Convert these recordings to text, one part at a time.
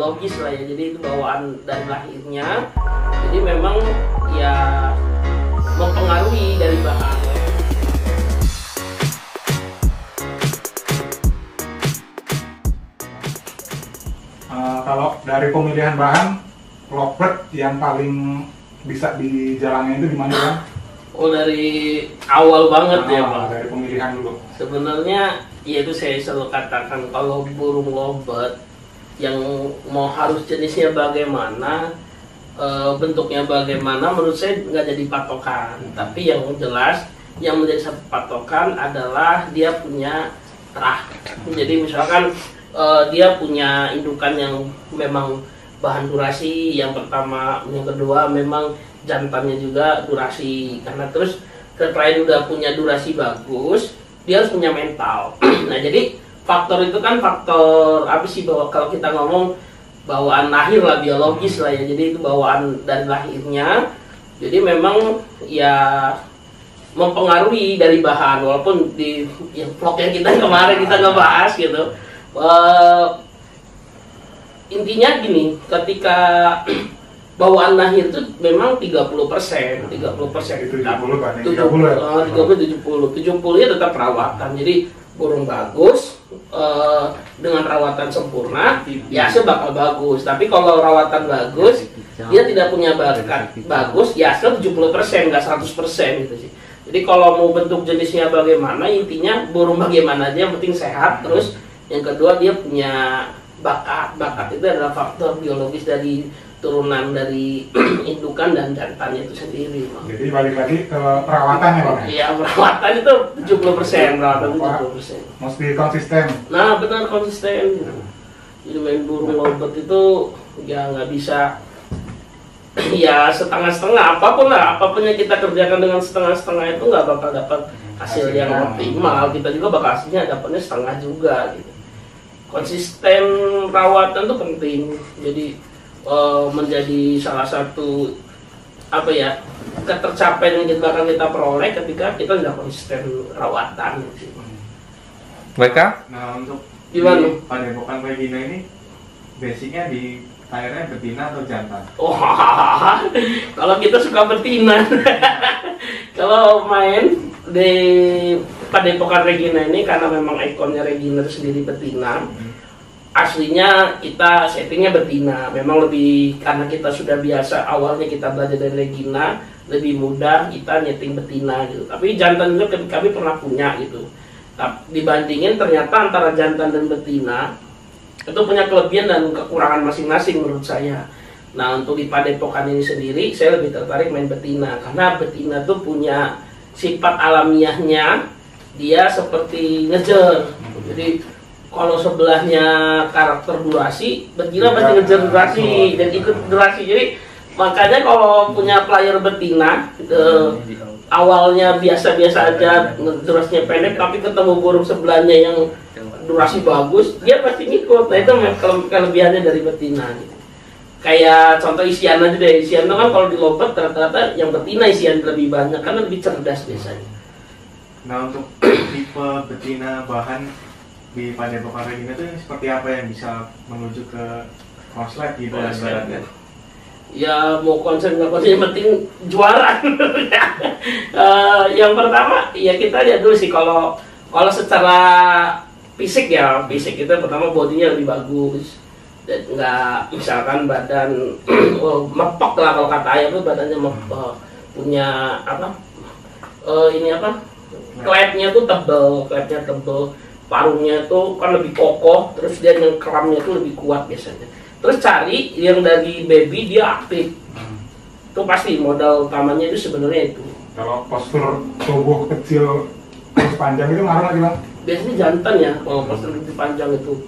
biologis lah ya, jadi itu bawaan dari lahirnya, jadi memang ya mempengaruhi dari bahan. Kalau dari pemilihan bahan, lovebird yang paling bisa dijalani itu gimana Bang? Oh, dari awal banget ya Bang? Dari pemilihan dulu. Sebenarnya ya itu saya selalu katakan, kalau burung lovebird yang mau harus jenisnya bagaimana, bentuknya bagaimana, menurut saya nggak jadi patokan. Tapi yang jelas yang menjadi satu patokan adalah dia punya terah. Jadi misalkan dia punya indukan yang memang bahan durasi yang pertama, yang kedua memang jantannya juga durasi, karena terus selain udah punya durasi bagus, dia harus punya mental. Nah jadi faktor itu kan faktor apa sih, bahwa kalau kita ngomong bawaan lahir lah, biologis lah ya, jadi itu bawaan dari lahirnya, jadi memang ya mempengaruhi dari bahan, walaupun di vlog yang kita kemarin kita ngebahas gitu. Intinya gini, ketika bawaan lahir itu memang 30%, 30%. Itu 70 kan? 70 ya tetap perawatan. Jadi burung bagus dengan rawatan sempurna, ya hasil bakal bagus. Tapi kalau rawatan bagus, dia tidak punya bakat bagus, ya hasil 70%, nggak 100% gitu sih. Jadi kalau mau bentuk jenisnya bagaimana, intinya burung bagaimana aja, yang penting sehat. Terus yang kedua dia punya bakat. Bakat itu adalah faktor biologis dari turunan dari indukan dan jantannya itu sendiri. Jadi balik lagi ke perawatannya Bang? Iya, perawatan itu 70%, perawatan 70%. Mesti konsisten. Nah benar, konsisten. Jadi main burung lovebird itu ya nggak bisa ya setengah-setengah, apapun yang kita kerjakan dengan setengah-setengah itu nggak bakal dapat hasil yang optimal. Kita juga bakal hasilnya dapatnya setengah juga gitu. Konsisten perawatan itu penting, jadi menjadi salah satu apa ya, ketercapaian yang kita peroleh ketika kita tidak konsisten perawatan. Mereka? Nah, untuk gimana? Padepokan Regina ini basicnya di airnya betina atau jantan? Wah, kalau kita suka betina. Kalau main di Padepokan Regina ini, karena memang ikonnya Regina itu sendiri betina, aslinya kita settingnya betina. Memang lebih, karena kita sudah biasa awalnya kita belajar dari Regina, lebih mudah kita nyeting betina gitu. Tapi jantan juga kami pernah punya gitu. Tapi dibandingin ternyata antara jantan dan betina itu punya kelebihan dan kekurangan masing-masing menurut saya. Nah untuk di Padepokan ini sendiri saya lebih tertarik main betina, karena betina tuh punya sifat alamiahnya, dia seperti ngejar. Jadi kalau sebelahnya karakter durasi, betina pasti ngejar durasi dan ikut durasi. Jadi makanya kalau punya player betina awalnya biasa-biasa aja, durasinya pendek, tapi ketemu burung sebelahnya yang durasi bagus, dia pasti ngikut. Nah itu kelebihannya dari betina gitu. Kayak contoh isian aja deh. Isian itu kan kalau di lovebird rata-rata yang betina isian lebih banyak karena lebih cerdas biasanya. Nah untuk tipe betina bahan di Padepokan Regina itu seperti apa yang bisa menuju ke konslet gitu ibaratnya? Ya mau konsen nggak konsen, yang penting juara. Yang pertama ya kita lihat dulu sih, kalau secara fisik ya, fisik itu pertama bodinya lebih bagus. Dan nggak misalkan badan mepok lah, kalau kata ayah tuh badannya mepok, punya apa ini apa, klepnya tuh tebel, parungnya tuh kan lebih kokoh, terus dia yang keramnya tuh lebih kuat biasanya. Terus cari yang dari baby dia aktif, itu pasti modal utamanya itu sebenarnya itu. Kalau postur tubuh kecil terus panjang itu ngaruh lagi Bang? Biasanya jantan ya kalau postur kecil panjang itu.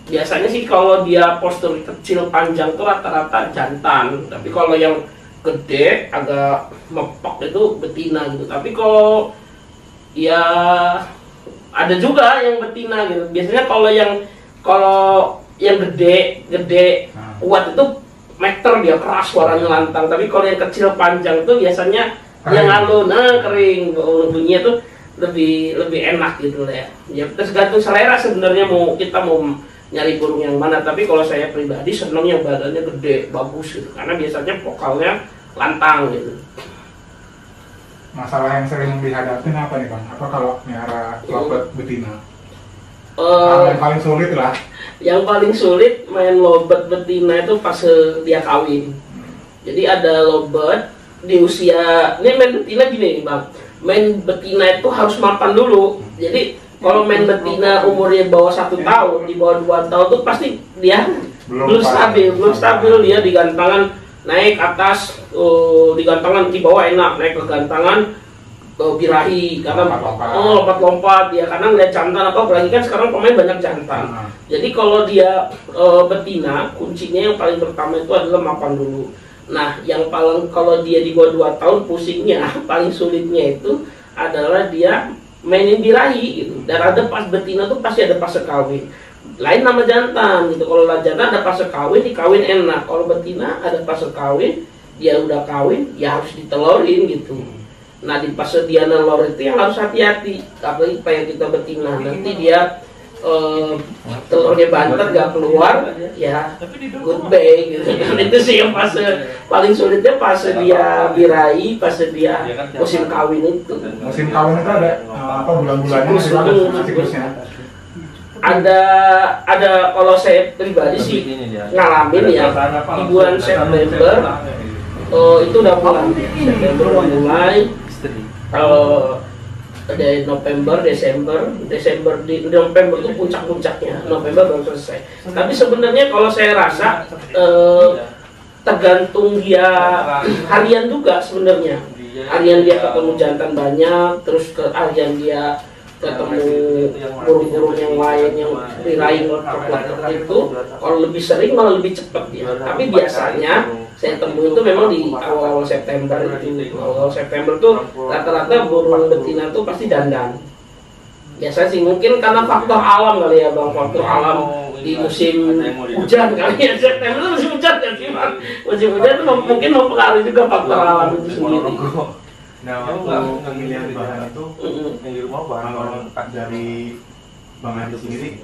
Biasanya sih kalau dia postur kecil panjang tuh rata-rata jantan. Tapi kalau yang gede agak mepok itu betina gitu. Tapi kalau ya ada juga yang betina gitu. Biasanya kalau yang gede kuat itu meter, dia keras suaranya lantang. Tapi kalau yang kecil panjang tuh biasanya yang alun, kering, bunyinya tuh lebih enak gitu lah ya. Ya tergantung selera sebenarnya, kita mau nyari burung yang mana. Tapi kalau saya pribadi seneng yang badannya gede, bagus gitu, karena biasanya vokalnya lantang gitu. Masalah yang sering dihadapin apa nih Bang? Apa kalau melihara lovebird betina? Yang paling sulit lah. Yang paling sulit main lovebird betina itu pas dia kawin. Jadi ada lovebird di usia, ini main betina gini Bang, main betina itu harus mapan dulu. Jadi kalau main betina umurnya bawah 1 tahun, di bawah 2 tahun tuh pasti dia belum stabil dia di gantangan naik atas, di gantangan di bawah enak, naik ke gantangan birahi karena lompat-lompat dia, karena ngeliat jantan apa, apalagi kan sekarang pemain banyak jantan. Jadi kalau dia betina, kuncinya yang paling pertama itu adalah mapan dulu. Nah, yang paling kalau dia di bawah 2 tahun pusingnya paling sulitnya itu adalah dia mainin birahi gitu. Dan ada pas betina tuh pasti ada fase kawin. Lain nama jantan gitu. Kalau jantan ada fase kawin, dikawin enak. Kalau betina ada fase kawin, dia udah kawin, ya harus ditelorin gitu. Nah, di fase dia nelor itu yang harus hati-hati. Apalagi kayak kita betina, nanti dia telurnya bantet gak keluar, ya goodbye gitu. Itu sih yang fase paling sulitnya, fase dia birahi, fase dia musim kawin itu. Musim kawin itu ada apa bulan-bulannya? Siklusnya? Ada kalau saya pribadi sih ngalamin ya di bulan September, itu udah bulan September udah mulai. Kalau dari November, Desember di November itu puncak-puncaknya, November baru selesai. Tapi sebenarnya kalau saya rasa tergantung dia harian juga sebenarnya. Harian dia ketemu jantan banyak, terus ke harian dia ketemu burung-burung yang lain yang birahi itu, kalau lebih sering malah lebih cepat ya. Tapi biasanya saya temui itu memang di awal-awal September itu. Awal September tuh rata-rata burung betina tuh pasti dandan. Biasa sih, mungkin karena faktor alam kali ya Bang, faktor alam di musim hujan kali ya. September itu musim hujan kan sih Bang. Musim hujan itu mungkin mempengaruhi juga faktor alam itu sendiri. Nah, untuk pemilihan bahan itu yang di rumah kalau dari Bang Andi sendiri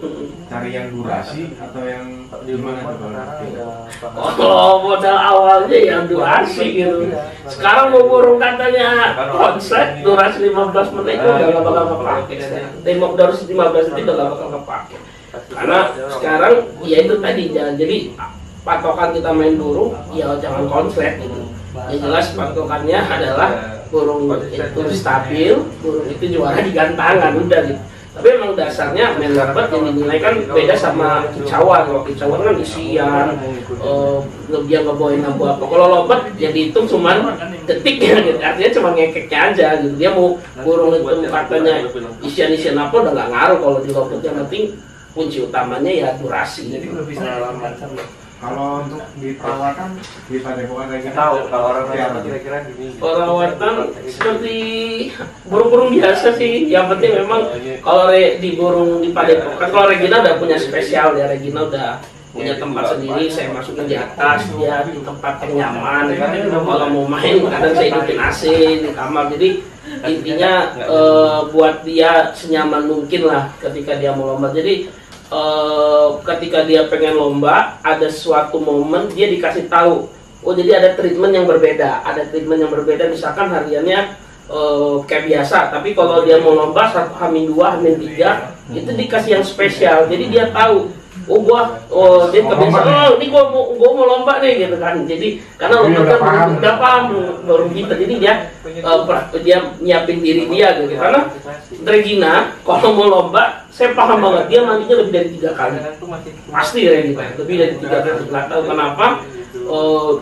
cari yang durasi atau yang gimana tuh Bang? Kalau modal awalnya yang durasi gitu. Sekarang mau burung katanya konsep durasi 15 menit itu udah gak bakal kepake. Durasi 15 menit udah gak bakal kepake. Karena sekarang ya itu tadi, jadi patokan kita main burung ya jangan konslet gitu. Yang jelas patokannya adalah burung itu stabil, burung itu juara di gantangan udah gitu. Tapi emang dasarnya main lovebird yang dinilai kan beda sama kicauan. Kalau kicauan kan isian, dia ngebawain apa. Kalau lovebird ya dihitung cuman detik ya gitu. Artinya cuma ngekeknya aja gitu. Dia mau burung itu katanya isian-isian apa udah nggak ngaruh kalau di lovebird. Yang penting kunci utamanya ya durasi. Jadi lebih pengalaman sama. Kalau untuk di perawatan di Padepokan Regina Tahu kalau orang kira-kira gini. Perawatan seperti burung-burung biasa sih. Yang penting memang kalau di burung di Padepokan, kalau Regina udah punya spesial ya. Regina udah punya tempat sendiri. Saya masukin di atas, dia di tempat yang nyaman. Kalau mau main kadang saya hidupin AC di kamar. Jadi intinya buat dia senyaman mungkin lah ketika dia mau lomba. Jadi ketika dia pengen lomba, ada suatu momen dia dikasih tahu, oh jadi ada treatment yang berbeda, misalkan hariannya kayak biasa, tapi kalau dia mau lomba H-2, H-3 itu dikasih yang spesial, jadi dia tahu, dia kebiasaan, ini gua mau lomba nih gitu kan. Jadi karena lomba kan udah paham baru gitu, jadi dia nyiapin diri dia gitu. Karena Regina kalau mau lomba, saya paham banget dia mandinya lebih dari 3 kali, pasti Regina lebih dari 3 kali. Nggak tahu kenapa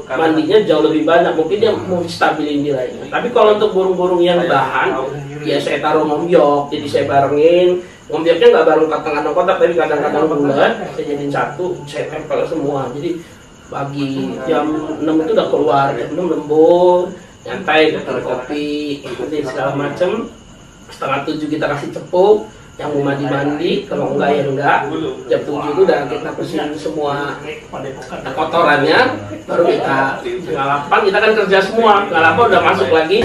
mandinya jauh lebih banyak, mungkin dia mau stabilin dirinya. Tapi kalau untuk burung-burung yang bahan, ya saya taruh ngombyok, jadi saya barengin. Ngombyoknya nggak bareng tengah kotak, tapi kadang-kadang bulat, saya jadiin satu, saya tempel semua. Jadi pagi jam 6 itu udah keluar, jam 6 lembur, nyantai, bikin kopi, segala macem. Setengah 7 kita kasih cepuk, yang mau mandi-mandi, kalau enggak ya enggak. Jam 7 itu udah kita bersihin semua kotorannya, baru kita setengah 8 kita kan kerja semua. Setengah 8 udah masuk lagi,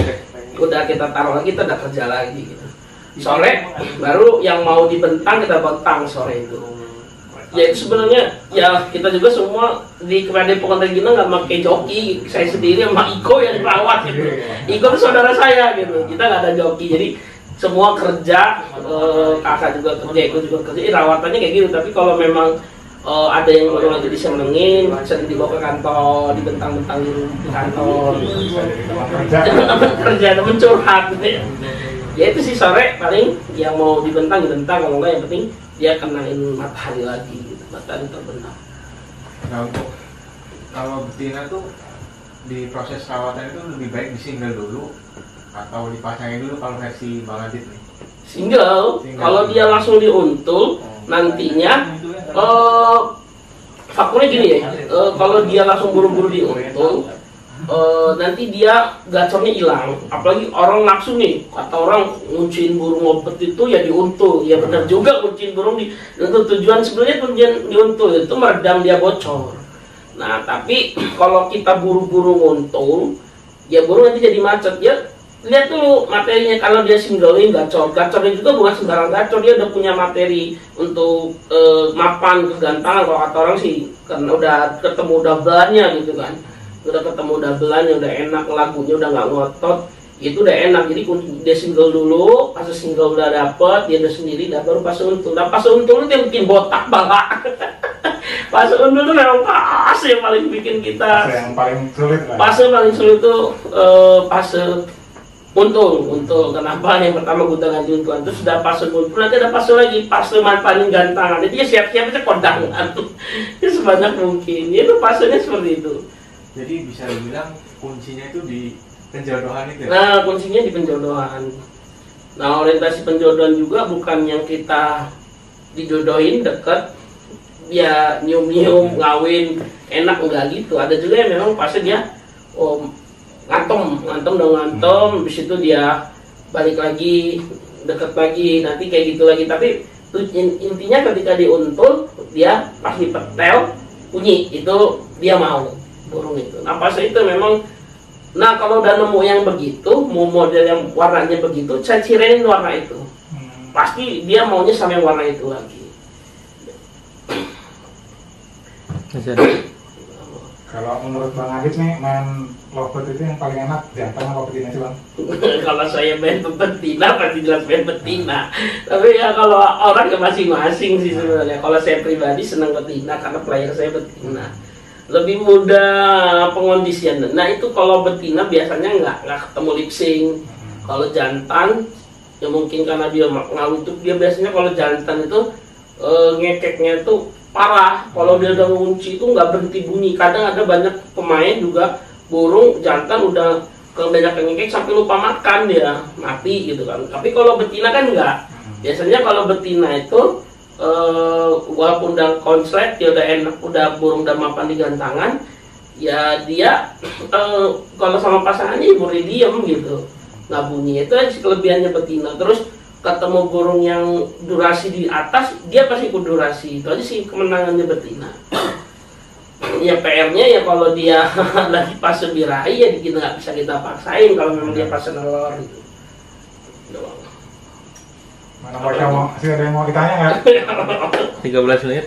udah kita taruh lagi, kita udah kerja lagi gitu. Sore baru yang mau dibentang kita bentang sore itu. Ya itu sebenarnya ya kita juga semua di Padepokan Regina nggak pakai joki. Saya sendiri sama Iko yang rawat gitu. Iko itu saudara saya gitu. Kita nggak ada joki. Jadi semua kerja, kakak juga kerja, Iko juga kerja. Rawatannya kayak gitu. Tapi kalau memang ada yang baru lagi disenengin, sering dibawa ke kantor, dibentang-bentang di kantor. Teman kerja, teman curhat gitu ya. Ya itu sih sore paling yang mau dibentang, kalau enggak yang penting dia kenain matahari lagi gitu, matahari terbenam. Nah untuk kalau betina tuh di proses perawatan itu lebih baik disingle dulu atau dipasangin dulu kalau versi Bang Adit nih? Single. Kalau dia langsung diuntul nantinya faktornya gini ya, kalau dia langsung buru-buru diuntul nanti dia gacornya hilang. Apalagi orang nafsu nih, kata orang ngunciin burung ngopet itu ya diuntul. Ya benar juga ngunciin burung diuntul. Tujuan diuntul itu meredam dia bocor. Nah tapi kalau kita buru-buru nguntul, ya burung nanti jadi macet. Ya lihat dulu materinya, kalau dia singlein gacornya juga bukan sembarang gacor. Dia udah punya materi untuk mapan kegantangan. Kalau kata orang sih karena udah ketemu dabelannya gitu kan, udah ketemu dabelannya, udah enak, lagunya udah nggak ngotot, itu udah enak. Jadi dia single dulu, pas single udah dapet, dia udah sendiri, dan baru pas untul. Nah pas untul itu yang bikin botak balak. Pas untul itu memang pas yang paling bikin kita, yang paling sulit lah. Pas yang paling sulit itu pas untul. Kenapa? Yang pertama gue udah ganti untulan, terus sudah pas untul, nanti ada pas lagi, pas manfaatkan gantangan. Jadi ya siap-siap aja kondangan. Ya sebanyak mungkin. Ya, itu pasnya seperti itu. Jadi bisa dibilang kuncinya itu di penjodohan itu ya? Nah, kuncinya di penjodohan. Nah, orientasi penjodohan juga bukan yang kita dijodohin deket, ya nyium-nyium, ngawin, enak, enggak gitu. Ada juga yang memang pasti dia ngantem, habis itu dia balik lagi, deket lagi, nanti kayak gitu lagi. Tapi intinya ketika diuntul, dia pas dipetel, bunyi, itu dia mau. Burung itu. Nah pas itu memang, nah kalau udah nemu yang begitu, mau model yang warnanya begitu, saya cirain warna itu. Pasti dia maunya sama yang warna itu lagi. Kalau menurut Bang Adit nih, main lovebird itu yang paling enak jantan apa betina sih Bang? Kalau saya main betina, pasti jelas main betina. Tapi ya kalau orang ke masing-masing sih sebenarnya. Kalau saya pribadi senang betina karena player saya betina. Lebih mudah pengondisian. Nah itu kalau betina biasanya nggak ketemu lip sync. Kalau jantan ya mungkin karena dia ngawin itu, dia biasanya kalau jantan itu ngekeknya itu parah. Kalau dia udah ngunci itu nggak berhenti bunyi. Kadang ada banyak pemain juga burung jantan udah kebanyakan ngekek sampai lupa makan, dia mati gitu kan. Tapi kalau betina kan nggak. Biasanya kalau betina itu walaupun udah konslet, dia udah enak, udah burung udah mapan di gantangan, ya dia kalau sama pasangannya murni diem gitu, nggak bunyi. Itu aja kelebihannya betina. Terus ketemu burung yang durasi di atas, dia pasti ikut durasi. Itu aja sih kemenangannya betina. Ya PR-nya ya kalau dia lagi fase birahi, ya kita nggak bisa kita paksain kalau memang dia fase nelor gitu. Doang. Masih ada yang mau ditanya nggak? 13 menit.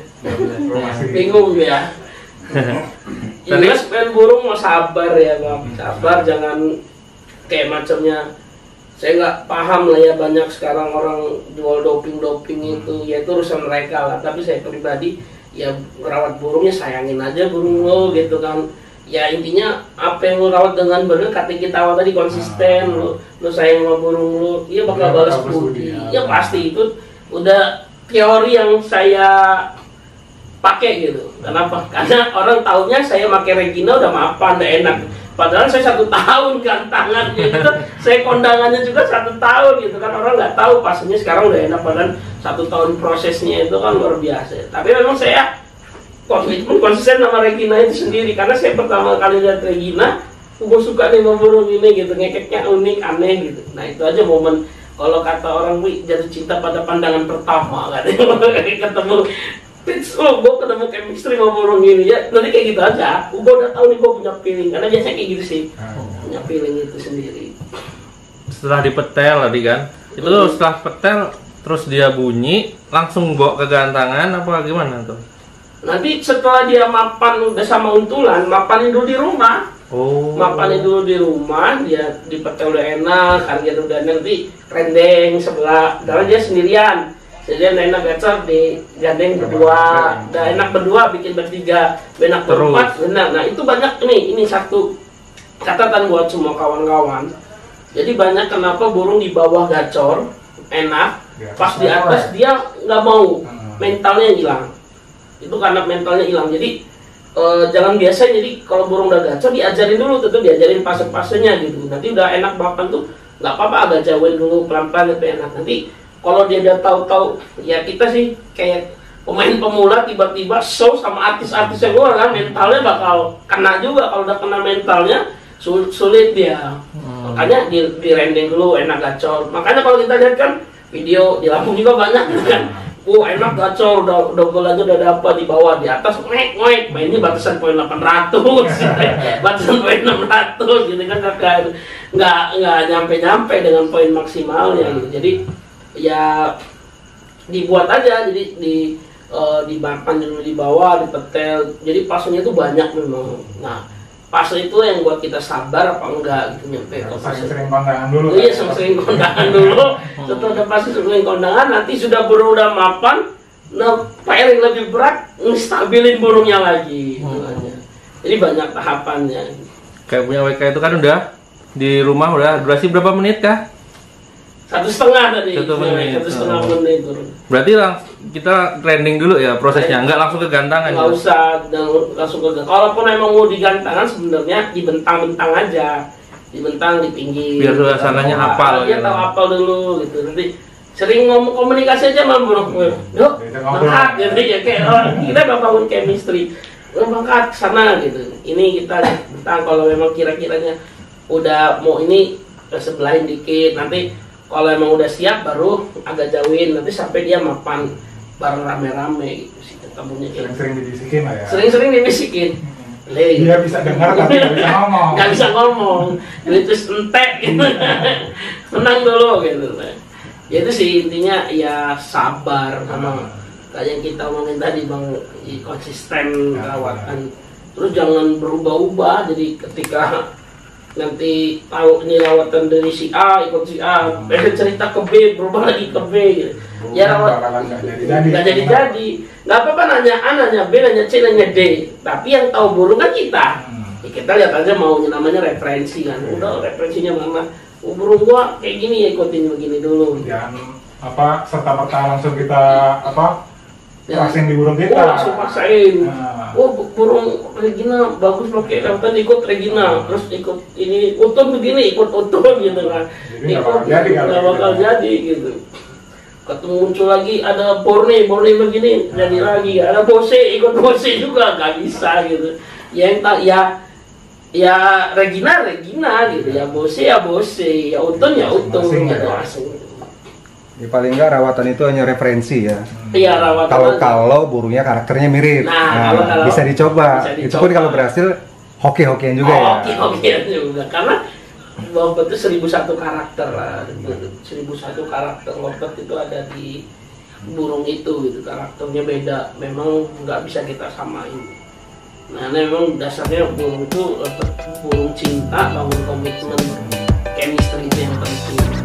Bingung ya. Jelas main burung mau sabar ya Bang. Sabar, jangan kayak macamnya. Saya nggak paham lah ya, banyak sekarang orang jual doping itu, ya itu urusan mereka lah. Tapi saya pribadi ya merawat burungnya, sayangin aja burung lo gitu kan. Ya intinya apa yang lo rawat dengan benar, kata kita awal tadi konsisten, lo sayang sama burung lo, dia bakal balas budi. Ya pasti itu udah teori yang saya pakai gitu. Kenapa? Karena orang taunya saya pakai Regina udah mapan, udah enak. Padahal saya 1 tahun gantangan gitu, saya kondangannya juga 1 tahun gitu kan. Orang nggak tahu pastinya sekarang udah enak, padahal 1 tahun prosesnya itu kan luar biasa. Tapi memang saya konsisten sama Regina itu sendiri, karena saya pertama kali lihat Regina, gue suka nih sama burung ini gitu, ngekeknya unik, aneh gitu. Nah itu aja momen, kalau kata orang, wih jatuh cinta pada pandangan pertama kan. Ketemu gue ketemu chemistry sama burung ini ya, nanti kayak gitu aja. Gue udah tahu nih gue punya feeling, karena biasanya kayak gitu sih, punya feeling itu sendiri. Setelah dipetel tadi kan, itu setelah petel terus dia bunyi, langsung bawa ke gantangan apa gimana tuh? Nanti setelah dia mapan udah sama untulan, mapanin dulu di rumah. Oh. Mapanin dulu di rumah, dia dipete udah enak, harga udah nanti rendeng sebelah, karena dia sendirian enak gacor di gandeng berdua, udah enak berdua, bikin bertiga, enak berempat, enak. Nah itu banyak nih, ini satu catatan buat semua kawan-kawan. Jadi banyak kenapa burung di bawah gacor enak, pas di atas dia nggak mau, mentalnya hilang. Itu karena mentalnya hilang. Jadi jangan biasa, jadi kalau burung udah gacor diajarin dulu, tentu diajarin fase-fasenya gitu. Nanti udah enak bapan tuh nggak apa-apa, agak jauhin dulu pelan-pelan itu enak. Nanti kalau dia udah tahu-tahu, ya kita sih kayak pemain pemula tiba-tiba show sama artis-artisnya gue kan, mentalnya bakal kena juga. Kalau udah kena mentalnya sulit dia. Makanya di rendeng dulu enak gacor. Makanya kalau kita lihat kan video di Lampung juga banyak kan. Enak gacor, udah bola udah dapat di bawah, di atas ngoek, mainnya batasan poin 800, batasan poin 600 gitu kan, nggak nyampe dengan poin maksimalnya gitu. Jadi ya dibuat aja, jadi di mapan dulu di bawah, dipetel, jadi pasnya itu banyak memang. Nah fase itu yang buat kita sabar apa enggak gitu, nyampe ke fase sering kondangan dulu. Iya, sering kondangan dulu. Setelah udah pasti sering kondangan, nanti sudah burung udah mapan, nah PR yang lebih berat ngestabilin burungnya lagi. Jadi banyak tahapannya. Kayak punya WK itu kan udah di rumah udah durasi berapa menit kah? 1,5 tadi. 1 menit. 1,5 menit. Berarti kita trending dulu ya prosesnya, nggak langsung ke gantangan. Nggak usah langsung ke gantangan. Kalaupun emang mau digantangan sebenarnya dibentang-bentang aja, dibentang di pinggir. Biar suasananya hafal. Dia tahu hafal dulu gitu. Nanti sering ngomong komunikasi aja sama burung. Yuk, berangkat gitu ya, kayak kita udah bangun chemistry. Berangkat sana gitu. Ini kita bentang kalau memang kira-kiranya udah mau ini sebelahin dikit, nanti kalau emang udah siap baru agak jauhin, nanti sampai dia mapan bareng rame-rame gitu sih ketemunya. Sering-sering dibisikin lah ya. Sering-sering dibisikin. Dia bisa dengar tapi nggak bisa ngomong. Nggak bisa ngomong. Jadi terus entek gitu. Menang dulu gitu. Ya itu sih intinya, ya sabar sama kayak yang kita omongin tadi Bang, konsisten rawatan. Terus jangan berubah-ubah, jadi ketika nanti tahu ini lawatan dari si A ikut si A, cerita ke B berubah lagi ke B gitu. Ya nggak jadi, nggak apa-apa nanya A, nanya B, nanya C, nanya D, tapi yang tahu burung kan kita. Ya, kita lihat aja maunya, namanya referensi kan. Udah referensinya mana, burung gua kayak gini ya, ikutin begini dulu. Jangan serta-merta langsung kita paksain di burung kita. Langsung paksain. Burung Regina bagus pakai rawatan, ikut Regina, terus ikut ini utun begini, ikut utun gitu kan. Ikut nggak bakal jadi gitu. Ketemu muncul lagi ada Borneo begini, jadi lagi ada Bose, ikut Bose juga nggak bisa gitu. Yang tak ya Regina gitu, ya Bose, ya utun gitu langsung. Ya, paling enggak rawatan itu hanya referensi ya. Iya, rawatan. Kalau burungnya karakternya mirip, kalau bisa dicoba. Itu pun kalau berhasil hoki-hokian juga ya. Hoki-hokian juga, karena Lovebird itu 1001 karakter lah. 1001 karakter Lovebird itu ada di burung itu gitu, karakternya beda. Memang nggak bisa kita samain. Nah, memang dasarnya burung itu burung cinta, bangun komitmen, chemistry itu yang penting.